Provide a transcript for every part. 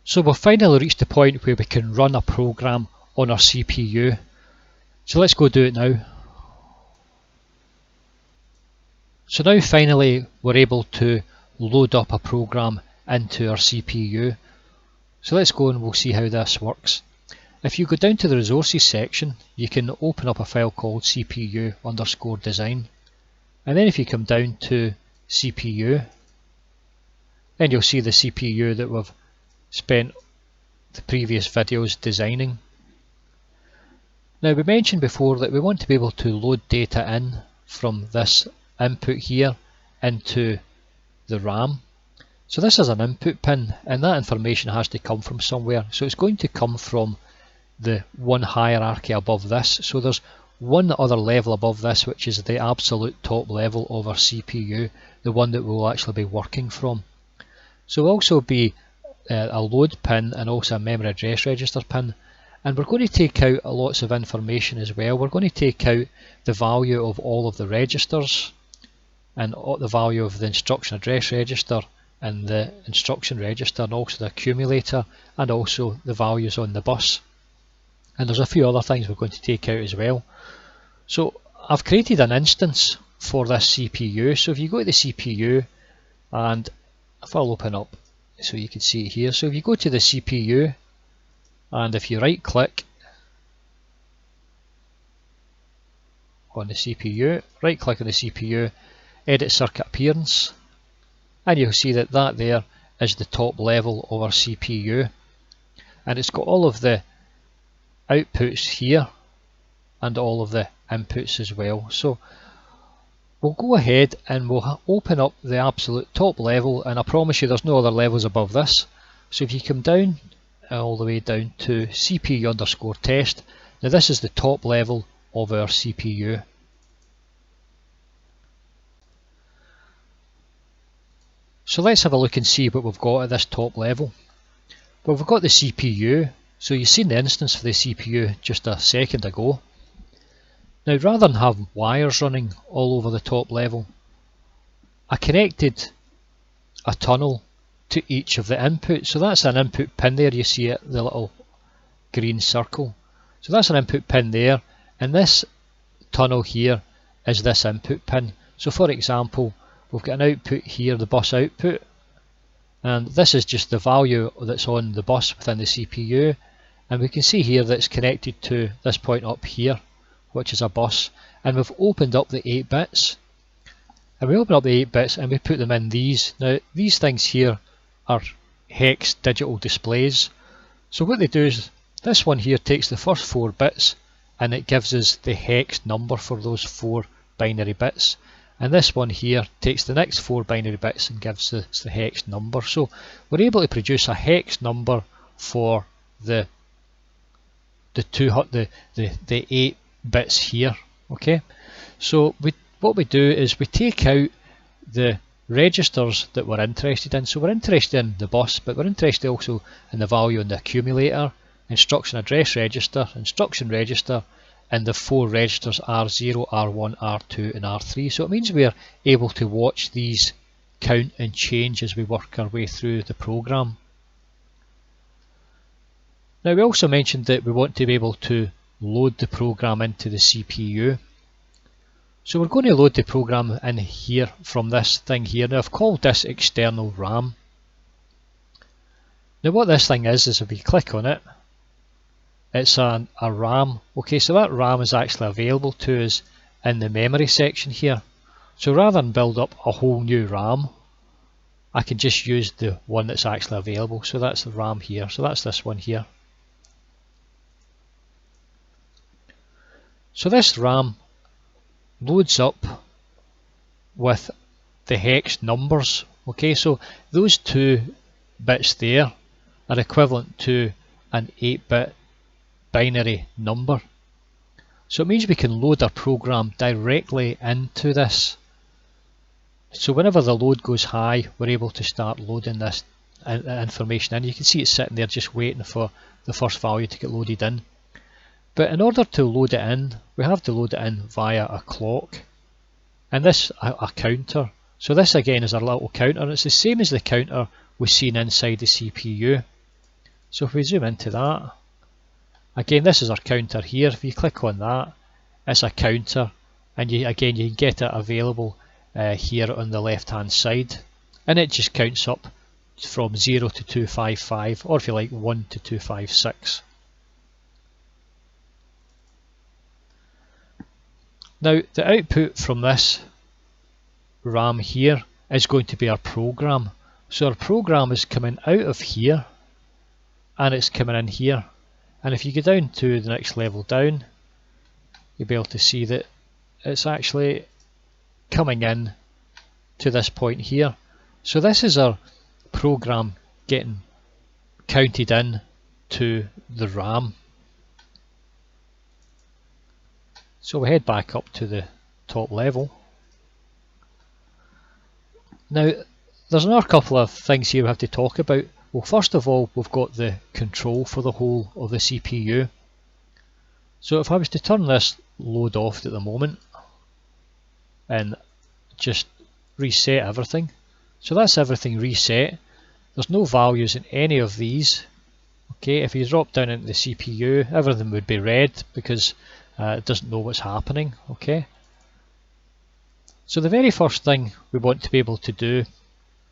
So we've finally reached the point where we can run a program on our CPU. So let's go do it now. So now finally we're able to load up a program into our CPU. So let's go and we'll see how this works. If you go down to the resources section, you can open up a file called CPU_design. And then if you come down to CPU, then you'll see the CPU that we've spent the previous videos designing. Now we mentioned before that we want to be able to load data in from this input here into the RAM. So this is an input pin and that information has to come from somewhere. So it's going to come from the one hierarchy above this. So there's one other level above this, which is the absolute top level of our CPU, the one that we'll actually be working from. So we'll also be a load pin and also a memory address register pin. And we're going to take out lots of information as well. We're going to take out the value of all of the registers and the value of the instruction address register and the instruction register and also the accumulator and also the values on the bus. And there's a few other things we're going to take out as well. So I've created an instance for this CPU. So if you go to the CPU, and if I'll open up so you can see it here. So if you go to the CPU and if you right click on the CPU, right click on the CPU, edit circuit appearance, and you'll see that that there is the top level of our CPU, and it's got all of the outputs here and all of the inputs as well. So we'll go ahead and we'll open up the absolute top level, and I promise you there's no other levels above this. So if you come down all the way down to CPU_test, now this is the top level of our CPU. So let's have a look and see what we've got at this top level. Well, we've got the CPU, so you've seen the instance for the CPU just a second ago. Now rather than have wires running all over the top level, I connected a tunnel to each of the inputs. So that's an input pin there, you see it, the little green circle. So that's an input pin there, and this tunnel here is this input pin. So for example, we've got an output here, the bus output, and this is just the value that's on the bus within the CPU, and we can see here that it's connected to this point up here, which is a bus, and we've opened up the 8 bits, and we open up the 8 bits and we put them in these. Now these things here are hex digital displays. So what they do is this one here takes the first 4 bits and it gives us the hex number for those 4 binary bits, and this one here takes the next 4 binary bits and gives us the hex number. So we're able to produce a hex number for the 8 bits here. Okay, so what we do is we take out the registers that we're interested in. So we're interested in the bus, but we're interested also in the value in the accumulator, instruction address register, instruction register, and the 4 registers R0, R1, R2 and R3. So it means we're able to watch these count and change as we work our way through the program. Now we also mentioned that we want to be able to load the program into the CPU. So we're going to load the program in here from this thing here. Now I've called this external RAM. Now what this thing is if we click on it, it's a RAM. Okay, so that RAM is actually available to us in the memory section here. So rather than build up a whole new RAM, I can just use the one that's actually available. So that's the RAM here. So that's this one here. So this RAM loads up with the hex numbers. Okay, so those 2 bits there are equivalent to an 8-bit binary number. So it means we can load our program directly into this. So whenever the load goes high, we're able to start loading this information in. You can see it's sitting there just waiting for the first value to get loaded in. But in order to load it in, we have to load it in via a clock, and this a counter. So this again is a little counter, and it's the same as the counter we've seen inside the CPU. So if we zoom into that, again this is our counter here. If you click on that, it's a counter, and you can get it available here on the left hand side, and it just counts up from 0 to 255, or if you like 1 to 256. Now the output from this RAM here is going to be our program. So our program is coming out of here and it's coming in here, and if you go down to the next level down, you'll be able to see that it's actually coming in to this point here. So this is our program getting counted in to the RAM. So we head back up to the top level. Now there's another couple of things here we have to talk about. Well, first of all, we've got the control for the whole of the CPU. So if I was to turn this load off at the moment and just reset everything, so that's everything reset. There's no values in any of these. Okay, if you drop down into the CPU, everything would be red because it doesn't know what's happening. Okay, so the very first thing we want to be able to do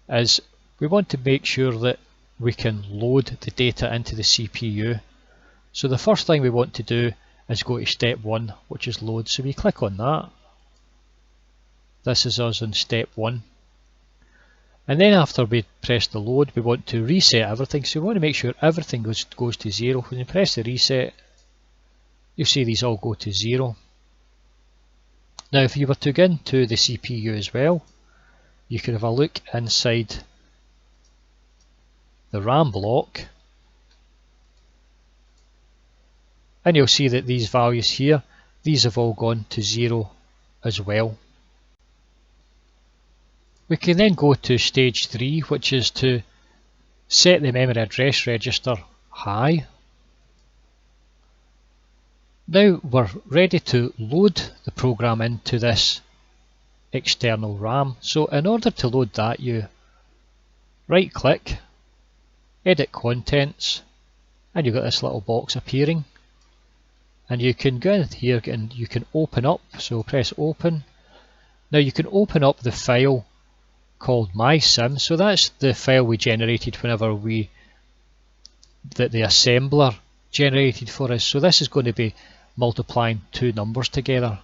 is we want to make sure that we can load the data into the CPU. So the first thing we want to do is go to step 1, which is load. So we click on that. This is us in step 1. And then after we press the load, we want to reset everything. So we want to make sure everything goes to 0. When you press the reset, you'll see these all go to 0. Now if you were to go into the CPU as well, you can have a look inside the RAM block, and you'll see that these values here, these have all gone to 0 as well. We can then go to stage 3, which is to set the memory address register high. Now we're ready to load the program into this external RAM. So in order to load that, you right click, edit contents, and you've got this little box appearing, and you can go in here and you can open up. So press open. Now you can open up the file called MySim. So that's the file we generated whenever that the assembler generated for us. So this is going to be multiplying two numbers together.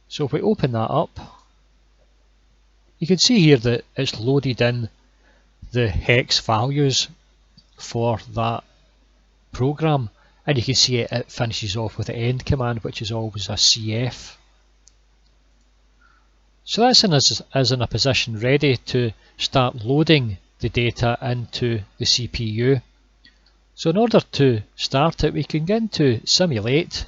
So if we open that up, you can see here that it's loaded in the hex values for that program, and you can see it finishes off with the end command, which is always a CF. So that's us in a position ready to start loading the data into the CPU. So in order to start it, we can go into simulate,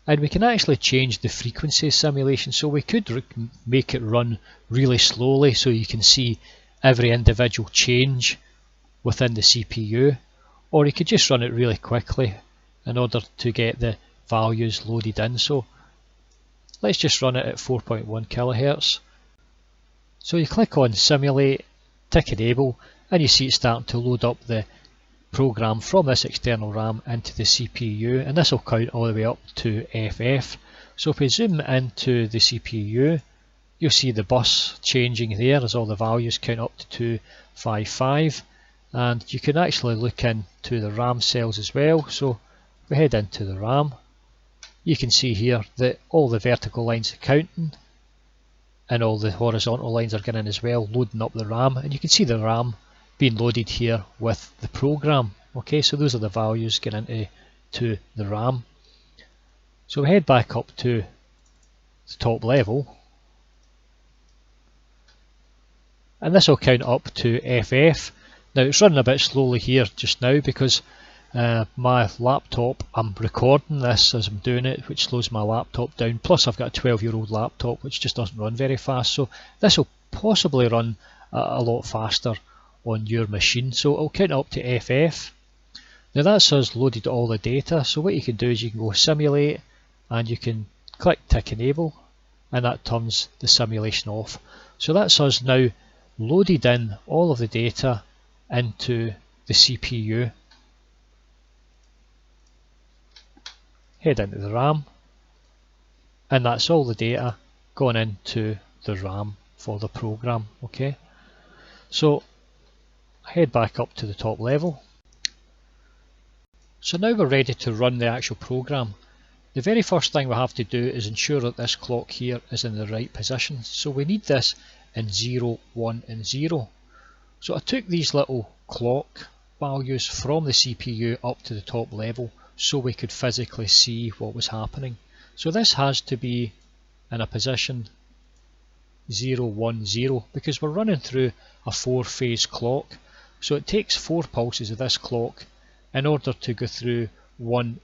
and we can actually change the frequency simulation. So we could make it run really slowly so you can see every individual change within the CPU, or you could just run it really quickly in order to get the values loaded in. So let's just run it at 4.1 kHz. So you click on simulate, tick enable, and you see it starting to load up the program from this external RAM into the CPU, and this will count all the way up to FF. So if we zoom into the CPU, you'll see the bus changing there as all the values count up to 255, and you can actually look into the RAM cells as well. So if we head into the RAM, you can see here that all the vertical lines are counting and all the horizontal lines are getting in as well, loading up the RAM, and you can see the RAM being loaded here with the program. Okay, so those are the values getting into the RAM. So we head back up to the top level, and this will count up to FF. Now it's running a bit slowly here just now because my laptop, I'm recording this as I'm doing it, which slows my laptop down. Plus I've got a 12-year-old laptop which just doesn't run very fast, so this will possibly run a lot faster on your machine. So it'll count up to FF. Now that's us loaded all the data. So what you can do is you can go simulate, and you can click tick enable, and that turns the simulation off. So that's us now loaded in all of the data into the CPU. head into the RAM, and that's all the data going into the RAM for the program. Okay, so head back up to the top level. So now we're ready to run the actual program. The very first thing we have to do is ensure that this clock here is in the right position. So we need this in 0, 1 and 0. So I took these little clock values from the CPU up to the top level so we could physically see what was happening. So this has to be in a position 0, 1, 0 because we're running through a 4-phase clock. So it takes 4 pulses of this clock in order to go through one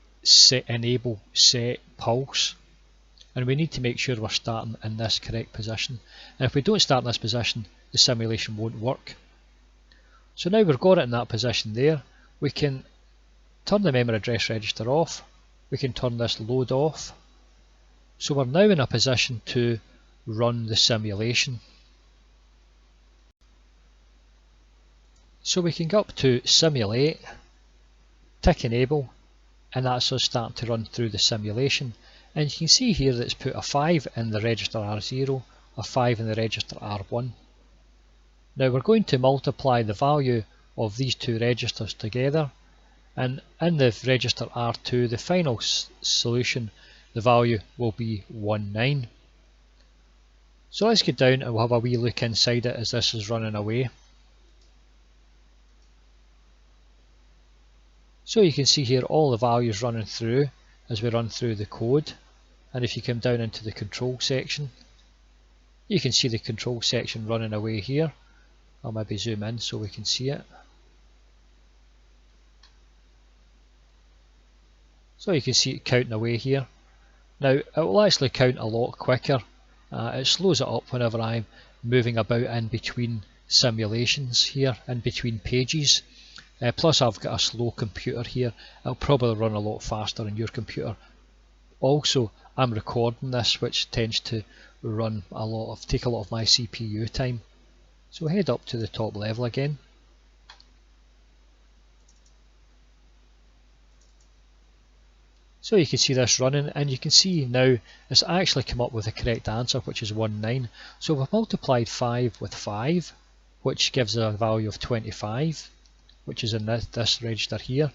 enable set pulse, and we need to make sure we're starting in this correct position, and if we don't start in this position the simulation won't work. So now we've got it in that position there, we can turn the memory address register off, we can turn this load off, so we're now in a position to run the simulation. So we can go up to simulate, tick enable, and that's us starting to run through the simulation. And you can see here that it's put a 5 in the register R0, a 5 in the register R1. Now we're going to multiply the value of these two registers together, and in the register R2 the final solution, the value will be 19. So let's get down and we'll have a wee look inside it as this is running away. So you can see here all the values running through as we run through the code, and if you come down into the control section you can see the control section running away here. I'll maybe zoom in so we can see it. So you can see it counting away here. Now it will actually count a lot quicker. It slows it up whenever I'm moving about in between simulations here, in between pages. Plus I've got a slow computer here, it'll probably run a lot faster on your computer. Also I'm recording this, which tends to take a lot of my CPU time. So head up to the top level again. So you can see this running, and you can see now it's actually come up with the correct answer, which is 19. So we've multiplied 5 with 5, which gives a value of 25. Which is in this register here,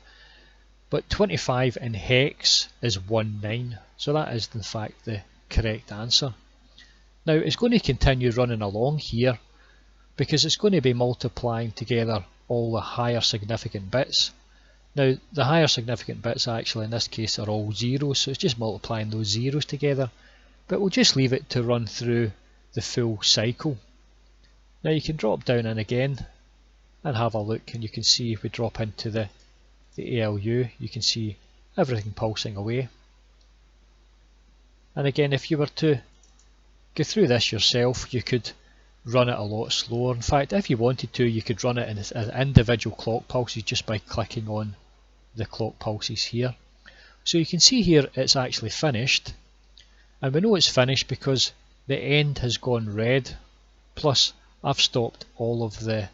but 25 in hex is 19, so that is in fact the correct answer. Now it's going to continue running along here because it's going to be multiplying together all the higher significant bits. Now the higher significant bits actually in this case are all zeros, so it's just multiplying those zeros together, but we'll just leave it to run through the full cycle. Now you can drop down in again and have a look, and you can see if we drop into the ALU you can see everything pulsing away. And again, if you were to go through this yourself you could run it a lot slower. In fact, if you wanted to you could run it as individual clock pulses just by clicking on the clock pulses here. So you can see here it's actually finished, and we know it's finished because the end has gone red, plus I've stopped all of the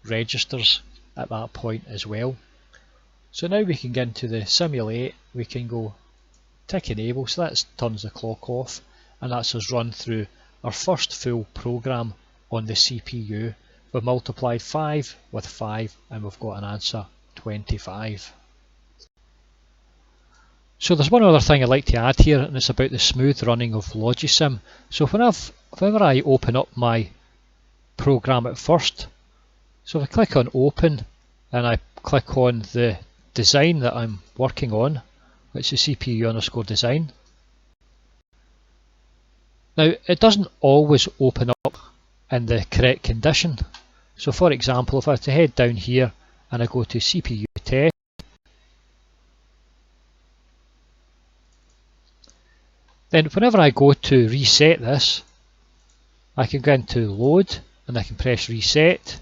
registers at that point as well. So now we can get into the simulate, we can go tick enable, so that turns the clock off, and that's us run through our first full program on the CPU. We've multiplied 5 with 5 and we've got an answer 25. So there's one other thing I'd like to add here, and it's about the smooth running of Logisim. So whenever I open up my program at first, so if I click on open and I click on the design that I'm working on, which is CPU_design. Now it doesn't always open up in the correct condition. So for example, if I was to head down here and I go to CPU test, then whenever I go to reset this, I can go into load and I can press reset.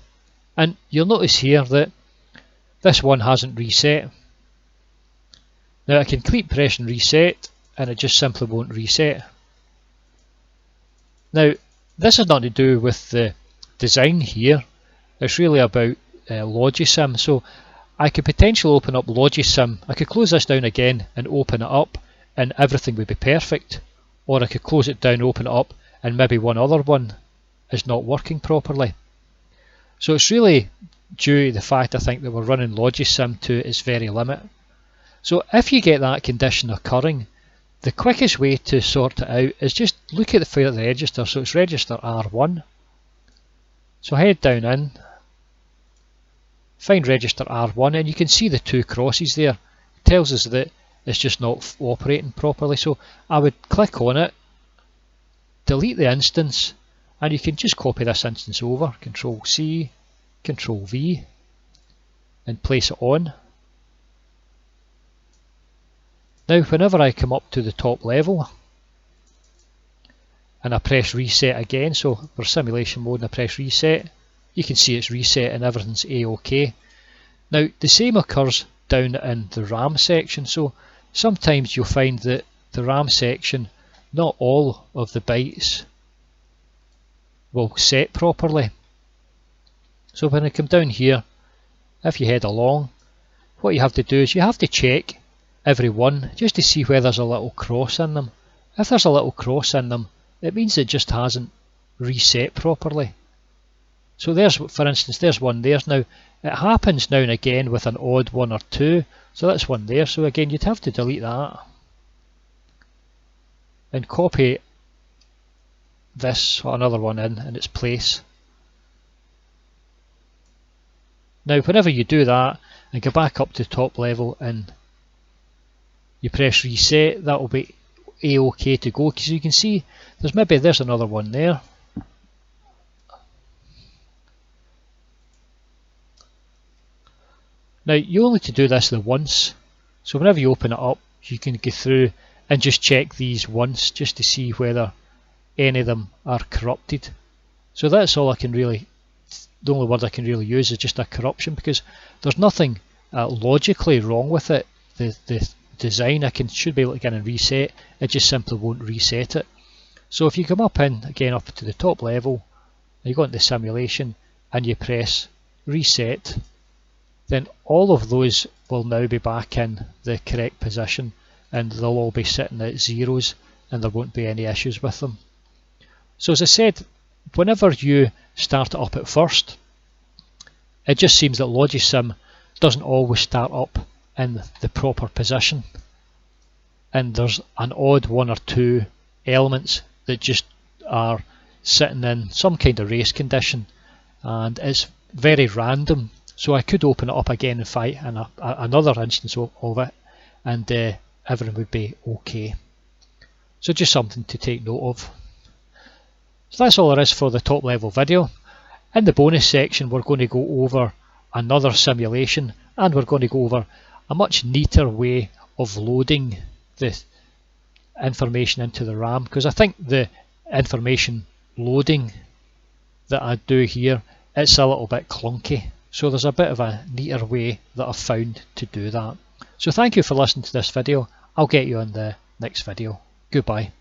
And you'll notice here that this one hasn't reset. Now I can keep pressing reset and it just simply won't reset. Now this has nothing to do with the design here, it's really about Logisim. So I could potentially open up Logisim, I could close this down again and open it up, and everything would be perfect, or I could close it down, open it up, and maybe one other one is not working properly. So it's really due to the fact, I think, that we're running Logisim to its very limit. So if you get that condition occurring, the quickest way to sort it out is just look at the register. So it's register R1. So head down in, find register R1, and you can see the two crosses there. It tells us that it's just not operating properly. So I would click on it, delete the instance, and you can just copy this instance over, Control C, Control V, and place it on. Now whenever I come up to the top level and I press reset again, so for simulation mode and I press reset, you can see it's reset and everything's A-OK. Now the same occurs down in the RAM section, so sometimes you'll find that the RAM section, not all of the bytes will set properly. So when I come down here, if you head along, what you have to do is you have to check every one just to see where there's a little cross in them. If there's a little cross in them, it means it just hasn't reset properly. So there's, for instance, there's one there. Now it happens now and again with an odd 1 or 2, so that's one there. So again, you'd have to delete that and copy this or another one in its place. Now whenever you do that and go back up to top level and you press reset, that will be A-OK to go, because you can see there's another one there. Now you only need to do this the once, so whenever you open it up you can go through and just check these once just to see whether any of them are corrupted. So that's all I can really, the only word I can really use is just a corruption, because there's nothing logically wrong with it. The design, should be able to get and reset, it just simply won't reset it. So if you come up in again up to the top level, you go into simulation and you press reset, then all of those will now be back in the correct position and they'll all be sitting at zeros and there won't be any issues with them. So as I said, whenever you start it up at first, it just seems that Logisim doesn't always start up in the proper position, and there's an odd 1 or 2 elements that just are sitting in some kind of race condition, and it's very random. So I could open it up again and find another instance of it, and everything would be okay. So just something to take note of. So that's all there is for the top level video. In the bonus section we're going to go over another simulation, and we're going to go over a much neater way of loading the information into the RAM, because I think the information loading that I do here, it's a little bit clunky. So there's a bit of a neater way that I've found to do that. So thank you for listening to this video. I'll get you on the next video. Goodbye.